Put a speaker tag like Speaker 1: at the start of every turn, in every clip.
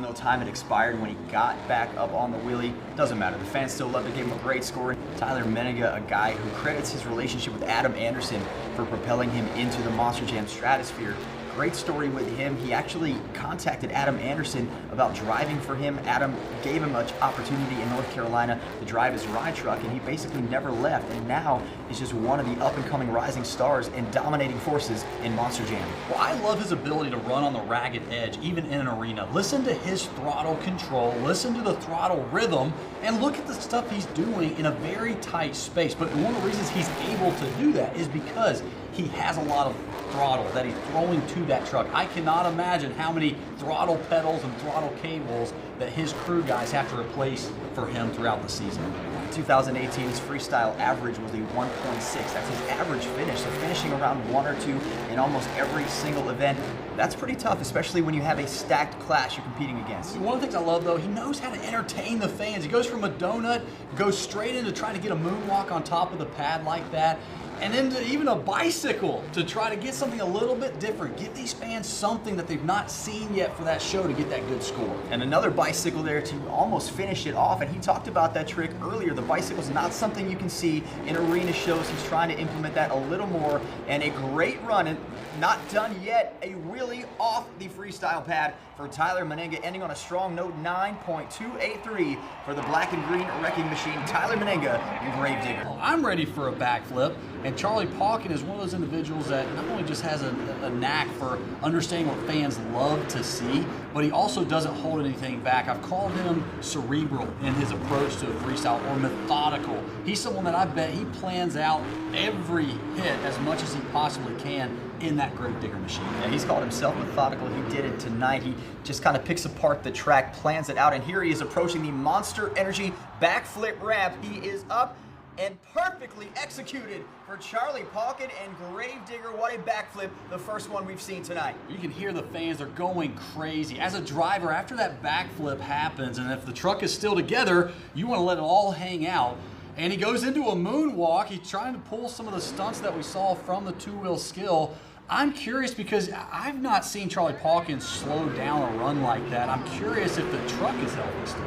Speaker 1: no time had expired when he got back up on the wheelie. Doesn't matter. The fans still love to give him a great score. Tyler Menninga, a guy who credits his relationship with Adam Anderson for propelling him into the Monster Jam stratosphere. Great story with him. He actually contacted Adam Anderson about driving for him. Adam gave him an opportunity in North Carolina to drive his ride truck, and he basically never left, and now is just one of the up-and-coming rising stars and dominating forces in Monster Jam.
Speaker 2: Well, I love his ability to run on the ragged edge, even in an arena. Listen to his throttle control, listen to the throttle rhythm, and look at the stuff he's doing in a very tight space. But one of the reasons he's able to do that is because he has a lot of throttle that he's throwing to that truck. I cannot imagine how many throttle pedals and throttle cables that his crew guys have to replace for him throughout the season.
Speaker 1: In 2018, his freestyle average was a 1.6. That's his average finish, so finishing around 1 or 2 in almost every single event. That's pretty tough, especially when you have a stacked class you're competing against.
Speaker 2: One of the things I love, though, he knows how to entertain the fans. He goes from a donut, goes straight into trying to get a moonwalk on top of the pad like that, and into even a bicycle to try to get something a little bit different. Give these fans something that they've not seen yet for that show to get that good score.
Speaker 1: And another bicycle there to almost finish it off, and he talked about that trick earlier. The bicycle's not something you can see in arena shows. He's trying to implement that a little more, and a great run, and not done yet, a wheelie off the freestyle pad for Tyler Menninga, ending on a strong note, 9.283 for the black and green wrecking machine, Tyler Menninga and Grave Digger.
Speaker 2: I'm ready for a backflip, and Charlie Pauken is one of those individuals that not only just has a knack for understanding what fans love to see, but he also doesn't hold anything back. I've called him cerebral in his approach to a freestyle, or methodical. He's someone that I bet he plans out every hit as much as he possibly can in that Grave Digger machine.
Speaker 1: Yeah, he's called himself methodical. He did it tonight. He just kind of picks apart the track, plans it out, and here he is approaching the Monster Energy backflip ramp. He is up and perfectly executed for Charlie Pauken and Grave Digger. What a backflip, the first one we've seen tonight.
Speaker 2: You can hear the fans are going crazy. As a driver, after that backflip happens, and if the truck is still together, you want to let it all hang out. And he goes into a moonwalk. He's trying to pull some of the stunts that we saw from the two-wheel skill. I'm curious because I've not seen Charlie Pauken slow down a run like that. I'm curious if the truck is healthy still.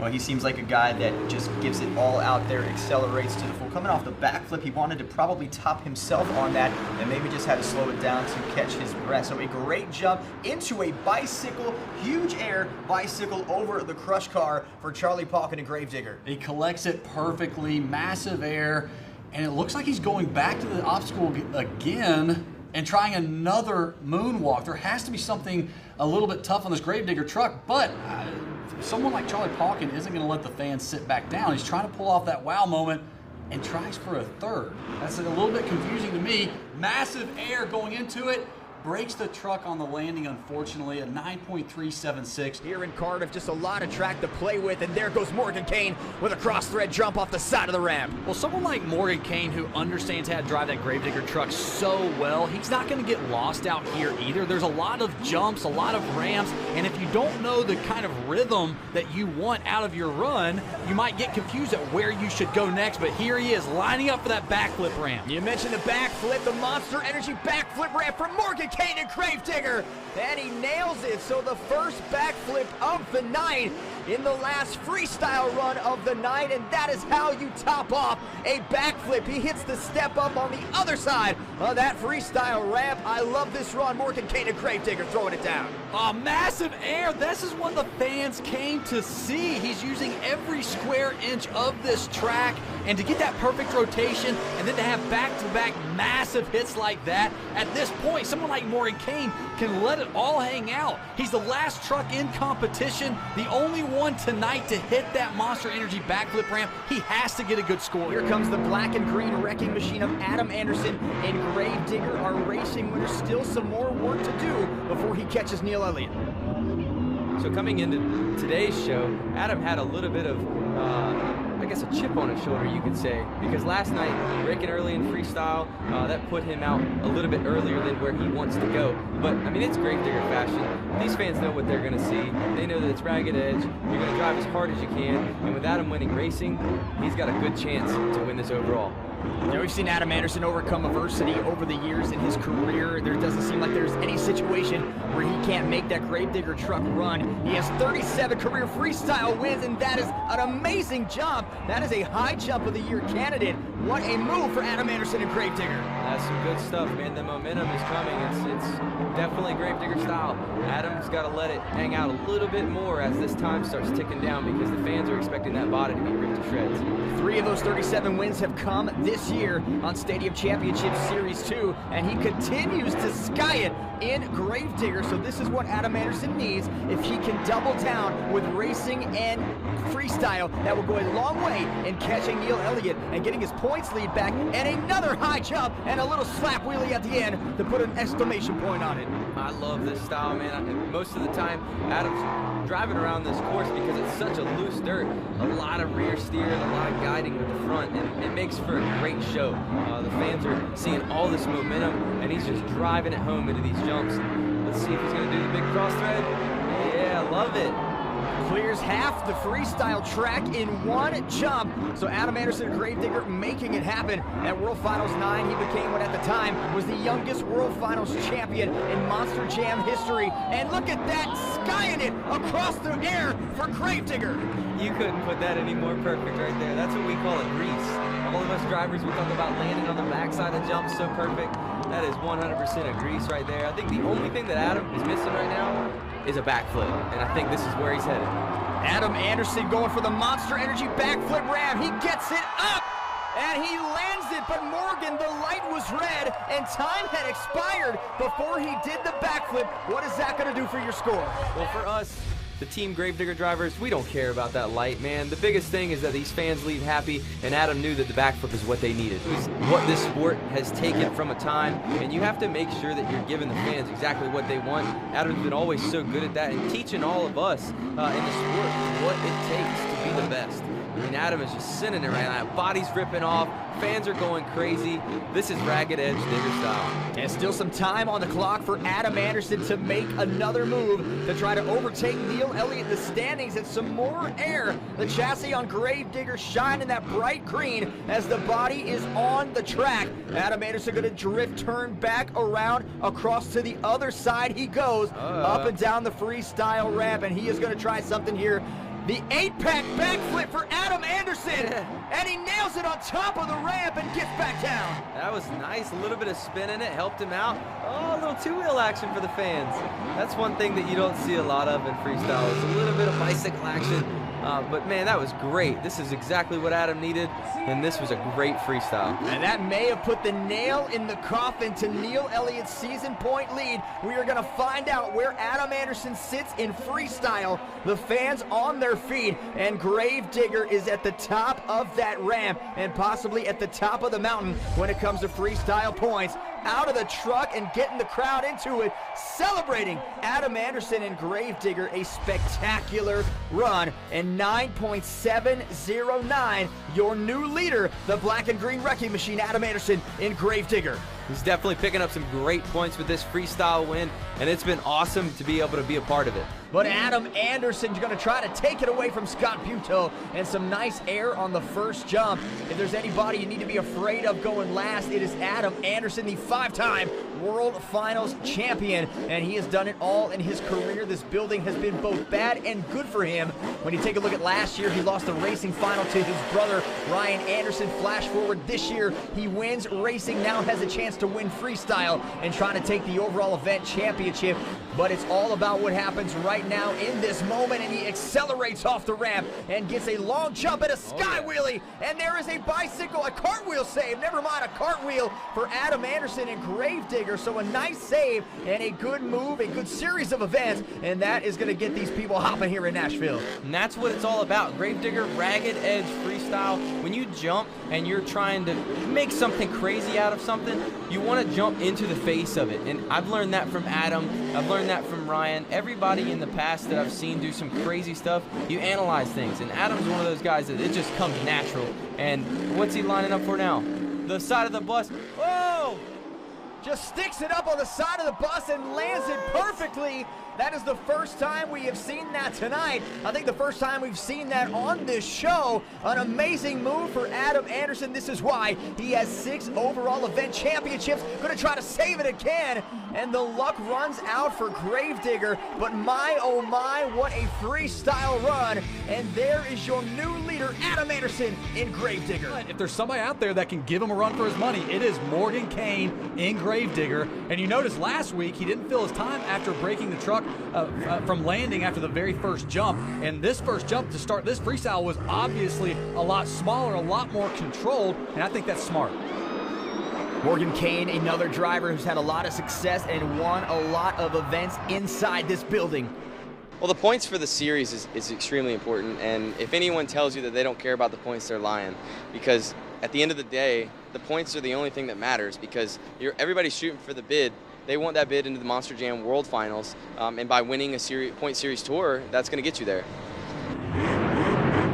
Speaker 1: Well, he seems like a guy that just gives it all out there, accelerates to the full. Coming off the backflip, he wanted to probably top himself on that and maybe just had to slow it down to catch his breath. So a great jump into a bicycle, huge air bicycle over the crush car for Charlie Pauken and Grave Digger.
Speaker 2: He collects it perfectly, massive air, and it looks like he's going back to the obstacle again and trying another moonwalk. There has to be something a little bit tough on this Grave Digger truck, but someone like Charlie Pauken isn't going to let the fans sit back down. He's trying to pull off that wow moment and tries for a third. That's a little bit confusing to me. Massive air going into it. Breaks the truck on the landing, unfortunately, at 9.376.
Speaker 3: Here in Cardiff, just a lot of track to play with, and there goes Morgan Kane with a cross-thread jump off the side of the ramp.
Speaker 4: Well, someone like Morgan Kane, who understands how to drive that Grave Digger truck so well, he's not going to get lost out here either. There's a lot of jumps, a lot of ramps, and if you don't know the kind of rhythm that you want out of your run, you might get confused at where you should go next, but here he is, lining up for that backflip ramp.
Speaker 3: You mentioned the backflip, the Monster Energy backflip ramp from Morgan Kane and Grave Digger, and he nails it. So the first backflip of the night in the last freestyle run of the night, and that is how you top off a backflip. He hits the step up on the other side of that freestyle ramp. I love this run. Morgan Kane and Grave Digger throwing it down.
Speaker 4: Oh, massive air. This is what the fans came to see. He's using every square inch of this track, and to get that perfect rotation and then to have back-to-back massive hits like that, at this point, someone like Morgan Kane can let it all hang out. He's the last truck in competition, the only one tonight to hit that Monster Energy backflip ramp. He has to get a good score.
Speaker 3: Here comes the black and green wrecking machine of Adam Anderson and Grave Digger, our racing winners. Still some more work to do before he catches Neil Elliott.
Speaker 5: So coming into today's show, Adam had a little bit of, I guess, a chip on his shoulder, you could say, because last night, breaking early in freestyle, that put him out a little bit earlier than where he wants to go. But, I mean, it's Grave Digger fashion. These fans know what they're going to see. They know that it's ragged edge. You're going to drive as hard as you can, and with Adam winning racing, he's got a good chance to win this overall.
Speaker 3: You know, we've seen Adam Anderson overcome adversity over the years in his career. There doesn't seem like there's any situation where he can't make that Grave Digger truck run. He has 37 career freestyle wins, and that is an amazing jump. That is a high jump of the year candidate. What a move for Adam Anderson and Grave Digger.
Speaker 5: That's some good stuff, man. The momentum is coming. It's definitely Grave Digger style. Adam's got to let it hang out a little bit more as this time starts ticking down, because the fans are expecting that body to be ripped to shreds.
Speaker 3: 3 of those 37 wins have come this year on Stadium Championship Series 2, and he continues to sky it in Grave Digger. So this is what Adam Anderson needs if he can double down with racing and freestyle. That will go a long way in catching Neil Elliott and getting his points lead back, and another high jump and a little slap wheelie at the end to put an exclamation point on it.
Speaker 5: I love this style, man. Most of the time, Adam's driving around this course because it's such a loose dirt. A lot of rear steer and a lot of guiding with the front, and it makes for a great show. The fans are seeing all this momentum, and he's just driving it home into these jumps. Let's see if he's going to do the big cross thread. Yeah, love it.
Speaker 3: Clears half the freestyle track in one jump. So Adam Anderson and Grave Digger making it happen. At World Finals 9, he became what at the time was the youngest World Finals champion in Monster Jam history. And look at that, skying it across the air for Grave Digger.
Speaker 5: You couldn't put that any more perfect right there. That's what we call it grease. All of us drivers, we talk about landing on the backside of jumps so perfect. That is 100% a grease right there. I think the only thing that Adam is missing right now is a backflip, and I think this is where he's headed.
Speaker 3: Adam Anderson going for the Monster Energy backflip ram. He gets it up, and he lands it, but Morgan, the light was red, and time had expired before he did the backflip. What is that going to do for your score?
Speaker 5: Well, for us, the Team Grave Digger drivers, we don't care about that light, man. The biggest thing is that these fans leave happy, and Adam knew that the backflip is what they needed. It's what this sport has taken from a time, and you have to make sure that you're giving the fans exactly what they want. Adam's been always so good at that, and teaching all of us in the sport what it takes to be the best. I mean, Adam is just sending it right now. Body's ripping off. Fans are going crazy. This is Ragged Edge Digger style.
Speaker 3: And still some time on the clock for Adam Anderson to make another move to try to overtake Neil Elliott in the standings, and some more air. The chassis on Grave Digger shining that bright green as the body is on the track. Adam Anderson going to drift, turn back around across to the other side. He goes up and down the freestyle ramp, and he is going to try something here. The 8-pack backflip for Adam Anderson, and he nails it on top of the ramp and gets back down.
Speaker 5: That was nice. A little bit of spin in it, helped him out. Oh, a little two-wheel action for the fans. That's one thing that you don't see a lot of in freestyle, is a little bit of bicycle action. But man, that was great. This is exactly what Adam needed, and this was a great freestyle.
Speaker 3: And that may have put the nail in the coffin to Neil Elliott's season point lead. We are going to find out where Adam Anderson sits in freestyle. The fans on their feet, and Grave Digger is at the top of that ramp and possibly at the top of the mountain when it comes to freestyle points. Out of the truck and getting the crowd into it, celebrating Adam Anderson and Grave Digger, a spectacular run. And 9.709, your new leader, the black and green wrecking machine, Adam Anderson in Grave Digger.
Speaker 5: He's definitely picking up some great points with this freestyle win, and it's been awesome to be able to be a part of it.
Speaker 3: But Adam Anderson's going to try to take it away from Scott Puto, and some nice air on the first jump. If there's anybody you need to be afraid of going last, it is Adam Anderson, the 5-time World Finals champion, and he has done it all in his career. This building has been both bad and good for him. When you take a look at last year, he lost the racing final to his brother, Ryan Anderson. Flash forward this year, he wins racing, now has a chance to win freestyle and trying to take the overall event championship. But it's all about what happens right now in this moment, and he accelerates off the ramp and gets a long jump and a sky wheelie, and there is a bicycle, a cartwheel save, never mind, a cartwheel for Adam Anderson and Grave Digger. So a nice save and a good move, a good series of events, and that is going to get these people hopping here in Nashville.
Speaker 5: And that's what it's all about. Grave Digger, Ragged Edge freestyle. When you jump and you're trying to make something crazy out of something, you want to jump into the face of it. And I've learned that from Adam. I've learned that from Ryan. Everybody in the past that I've seen do some crazy stuff, you analyze things. And Adam's one of those guys that it just comes natural. And what's he lining up for now? The side of the bus. Whoa!
Speaker 3: Just sticks it up on the side of the bus and lands it perfectly. That is the first time we have seen that tonight. I think the first time we've seen that on this show. An amazing move for Adam Anderson. This is why he has 6 overall event championships. Going to try to save it again. And the luck runs out for Grave Digger. But my, oh my, what a freestyle run. And there is your new leader, Adam Anderson in Grave Digger.
Speaker 2: If there's somebody out there that can give him a run for his money, it is Morgan Kane in Grave Digger. And you noticed last week he didn't fill his time after breaking the truck from landing after the very first jump. And this first jump to start this freestyle was obviously a lot smaller, a lot more controlled, and I think that's smart.
Speaker 3: Morgan Kane, another driver who's had a lot of success and won a lot of events inside this building.
Speaker 5: Well, the points for the series is extremely important, and if anyone tells you that they don't care about the points, they're lying. Because at the end of the day, the points are the only thing that matters, because everybody's shooting for the bid. They want that bid into the Monster Jam World Finals, and by winning a point series tour, that's going to get you there.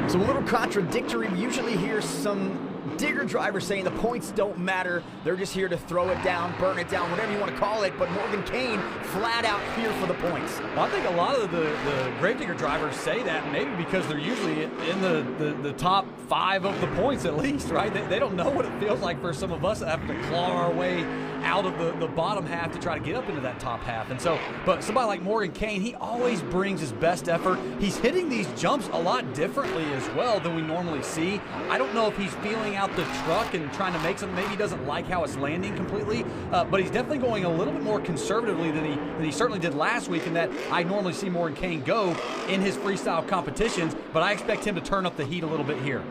Speaker 3: So a little contradictory. We usually hear some Digger drivers saying the points don't matter. They're just here to throw it down, burn it down, whatever you want to call it. But Morgan Kane flat out here for the points.
Speaker 2: Well, I think a lot of the Grave Digger drivers say that maybe because they're usually in the top 5 of the points at least, right? They don't know what it feels like for some of us that have to claw our way out of the bottom half to try to get up into that top half. And so, but somebody like Morgan Kane, he always brings his best effort. He's hitting these jumps a lot differently as well than we normally see. I don't know if he's feeling out the truck and trying to make something. Maybe he doesn't like how it's landing completely, but he's definitely going a little bit more conservatively than he certainly did last week, in that I normally see Morgan Kane go in his freestyle competitions, but I expect him to turn up the heat a little bit here.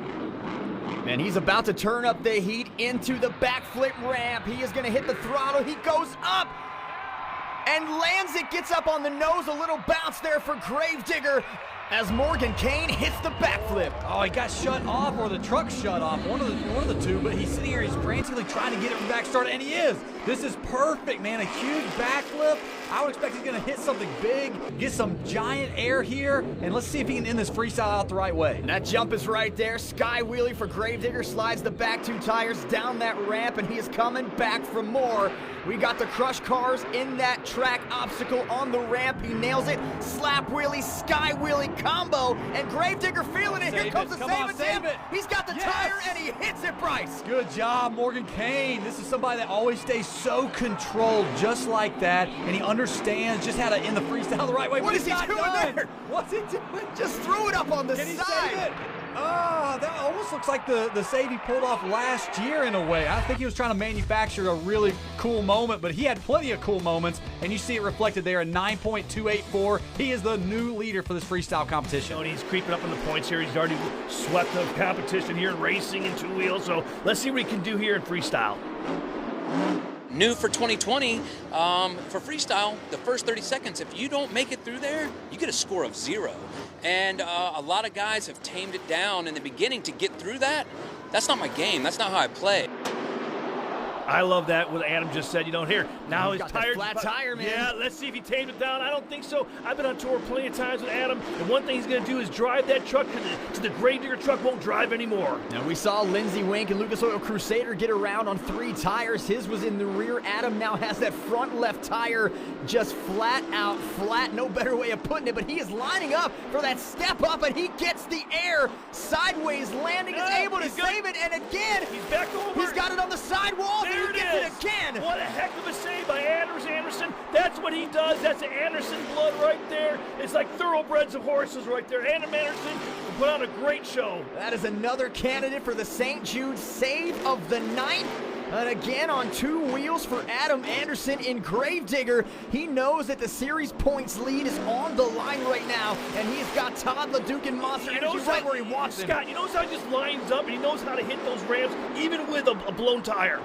Speaker 3: And he's about to turn up the heat into the backflip ramp. He is going to hit the throttle. He goes up and lands it, gets up on the nose. A little bounce there for Grave Digger as Morgan Kane hits the backflip.
Speaker 2: Oh, he got shut off, or the truck shut off, one of the two, but he's sitting here, he's frantically trying to get it back started, and he is. This is perfect, man, a huge backflip. I would expect he's gonna hit something big, get some giant air here, and let's see if he can end this freestyle out the right way.
Speaker 3: And that jump is right there. Sky wheelie for Grave Digger, slides the back 2 tires down that ramp, and he is coming back for more. We got the crush cars in that track obstacle on the ramp. He nails it. Slap wheelie, sky wheelie combo, and Grave Digger feeling it. Here comes the save it. He's got the tire, and he hits it, Bryce.
Speaker 2: Good job, Morgan Kane. This is somebody that always stays so controlled, just like that, and he understands just how to end the freestyle the right way.
Speaker 3: What is he doing there?
Speaker 2: What's he doing?
Speaker 3: Just threw it up on the
Speaker 2: side.
Speaker 3: Can he save it?
Speaker 2: Oh, that almost looks like the save he pulled off last year in a way. I think he was trying to manufacture a really cool moment, but he had plenty of cool moments, and you see it reflected there in 9.284. He is the new leader for this freestyle competition.
Speaker 6: And he's creeping up on the points here. He's already swept the competition here in racing and 2 wheels, so let's see what he can do here in freestyle.
Speaker 7: New for 2020, for freestyle, the first 30 seconds, if you don't make it through there, you get a score of 0. And a lot of guys have tamed it down in the beginning to get through that. That's not my game. That's not how I play.
Speaker 6: I love that, what Adam just said. You don't hear. Now his tire.
Speaker 3: Flat tire, man.
Speaker 6: Yeah, let's see if he tamed it down. I don't think so. I've been on tour plenty of times with Adam, and one thing he's going to do is drive that truck to the Grave Digger truck won't drive anymore.
Speaker 3: Now we saw Lindsey Wink and Lucas Oil Crusader get around on 3 tires. His was in the rear. Adam now has that front left tire just flat out flat. No better way of putting it, but he is lining up for that step up, and he gets the air sideways landing. Is able to save it, and again,
Speaker 6: he's back over.
Speaker 3: He's got it on the sidewall.
Speaker 6: There
Speaker 3: he gets it again.
Speaker 6: What a heck of a save by Anders Anderson. That's what he does. That's the Anderson blood right there. It's like thoroughbreds of horses right there. Adam Anderson put on a great show.
Speaker 3: That is another candidate for the St. Jude save of the night. And again on 2 wheels for Adam Anderson in Grave Digger. He knows that the series points lead is on the line right now, and he's got Todd LeDuc and Monster Energy right where he wants him.
Speaker 6: Scott, he knows how he just lines up, and he knows how to hit those ramps, even with a blown tire.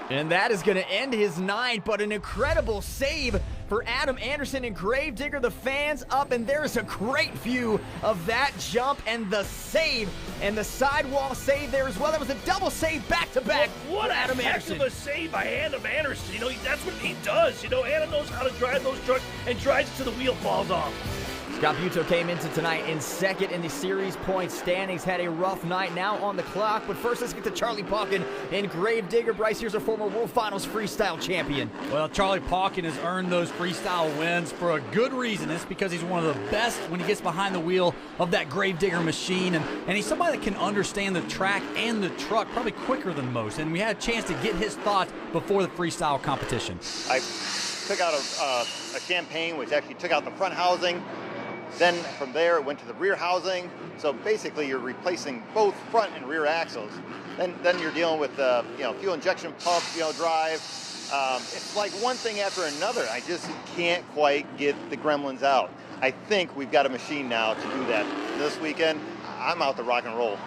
Speaker 3: And that is going to end his night, but an incredible save for Adam Anderson and Grave Digger. The fans up, and there's a great view of that jump and the save and the sidewall save there as well. That was a double save back-to-back.
Speaker 6: What
Speaker 3: Adam
Speaker 6: heck
Speaker 3: Anderson.
Speaker 6: of a save by Adam Anderson. You know, that's what he does. You know, Adam knows how to drive those trucks and drives it till the wheel falls off.
Speaker 3: Scott Buteau came into tonight in second in the series points standings. Had a rough night now on the clock. But first, let's get to Charlie Pauken in Grave Digger. Bryce, here's a former World Finals freestyle champion.
Speaker 2: Well, Charlie Pauken has earned those freestyle wins for a good reason. It's because he's one of the best when he gets behind the wheel of that Grave Digger machine. And he's somebody that can understand the track and the truck probably quicker than most. And we had a chance to get his thoughts before the freestyle competition.
Speaker 8: I took out a champagne, which actually took out the front housing. Then from there, it went to the rear housing. So basically, you're replacing both front and rear axles. Then you're dealing with fuel injection pump, drive. It's like one thing after another. I just can't quite get the gremlins out. I think we've got a machine now to do that. This weekend, I'm out to rock and roll.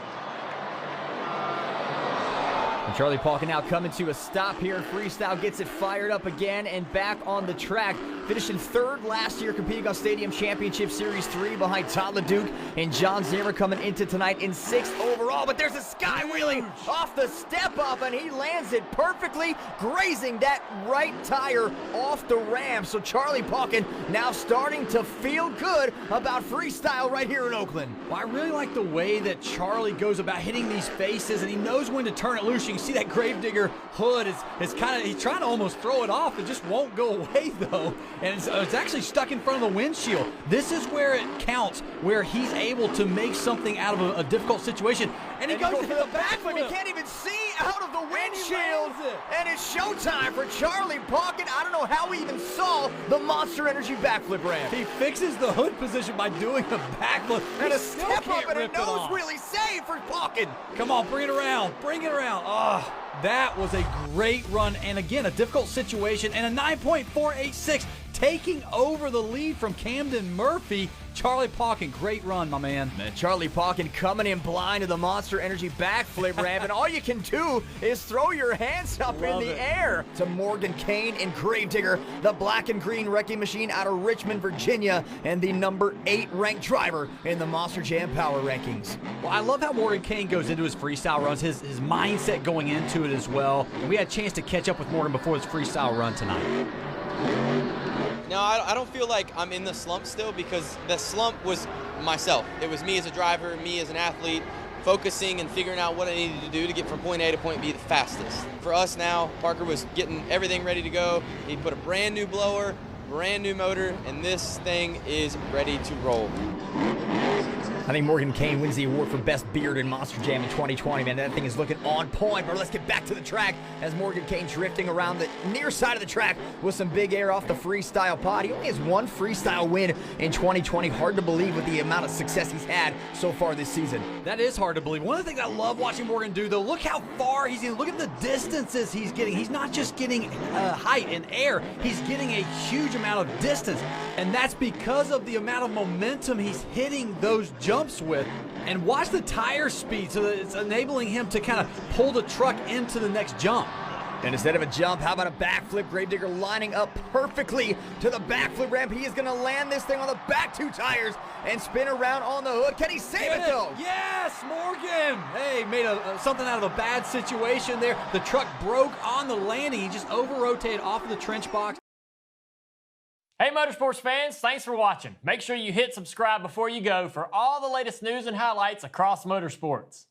Speaker 3: And Charlie Pauken now coming to a stop here in freestyle, gets it fired up again and back on the track. Finishing third last year, competing on Stadium Championship Series 3 behind Todd LeDuc and John Zimmer coming into tonight in 6th overall. But there's a sky wheelie off the step up, and he lands it perfectly, grazing that right tire off the ramp. So Charlie Pauken now starting to feel good about freestyle right here in Oakland.
Speaker 2: Well, I really like the way that Charlie goes about hitting these faces, and he knows when to turn it loose. You can see that Grave Digger hood is kind of, he's trying to almost throw it off. It just won't go away though. And it's actually stuck in front of the windshield. This is where it counts, where he's able to make something out of a difficult situation. And he goes to the backflip.
Speaker 3: He can't even see out of the windshield. And it's showtime for Charlie Pauken. I don't know how he even saw the Monster Energy backflip ramp.
Speaker 2: He fixes the hood position by doing a backflip.
Speaker 3: And a step up and a nose wheelie save for Pauken.
Speaker 2: Come on, bring it around. Bring it around. Oh, that was a great run. And again, a difficult situation. And a 9.486 taking over the lead from Camden Murphy. Charlie Pauken, great run, my man.
Speaker 3: Charlie Pauken coming in blind to the Monster Energy backflip ramp, and all you can do is throw your hands up in the air to Morgan Kane and Grave Digger, the black and green wrecking machine out of Richmond, Virginia, and the number 8 ranked driver in the Monster Jam Power Rankings.
Speaker 2: Well, I love how Morgan Kane goes into his freestyle runs, his mindset going into it as well. And we had a chance to catch up with Morgan before his freestyle run tonight.
Speaker 5: No, I don't feel like I'm in the slump still, because the slump was myself. It was me as a driver, me as an athlete, focusing and figuring out what I needed to do to get from point A to point B the fastest. For us now, Parker was getting everything ready to go. He put a brand new blower, brand new motor, and this thing is ready to roll.
Speaker 3: I think Morgan Kane wins the award for Best Beard in Monster Jam in 2020, man. That thing is looking on point, but let's get back to the track as Morgan Kane drifting around the near side of the track with some big air off the freestyle pod. He only has one freestyle win in 2020. Hard to believe with the amount of success he's had so far this season.
Speaker 2: That is hard to believe. One of the things I love watching Morgan do, though, look how far he's getting. Look at the distances he's getting. He's not just getting height and air. He's getting a huge amount of distance, and that's because of the amount of momentum he's hitting those jumps with. And watch the tire speed, so that it's enabling him to kind of pull the truck into the next jump.
Speaker 3: And instead of a jump, how about a backflip? Grave Digger lining up perfectly to the backflip ramp. He is going to land this thing on the back 2 tires and spin around on the hood. Can he save it though?
Speaker 2: Yes, Morgan! Hey, made something out of a bad situation there. The truck broke on the landing. He just over-rotated off of the trench box.
Speaker 9: Hey Motorsports fans, thanks for watching. Make sure you hit subscribe before you go for all the latest news and highlights across motorsports.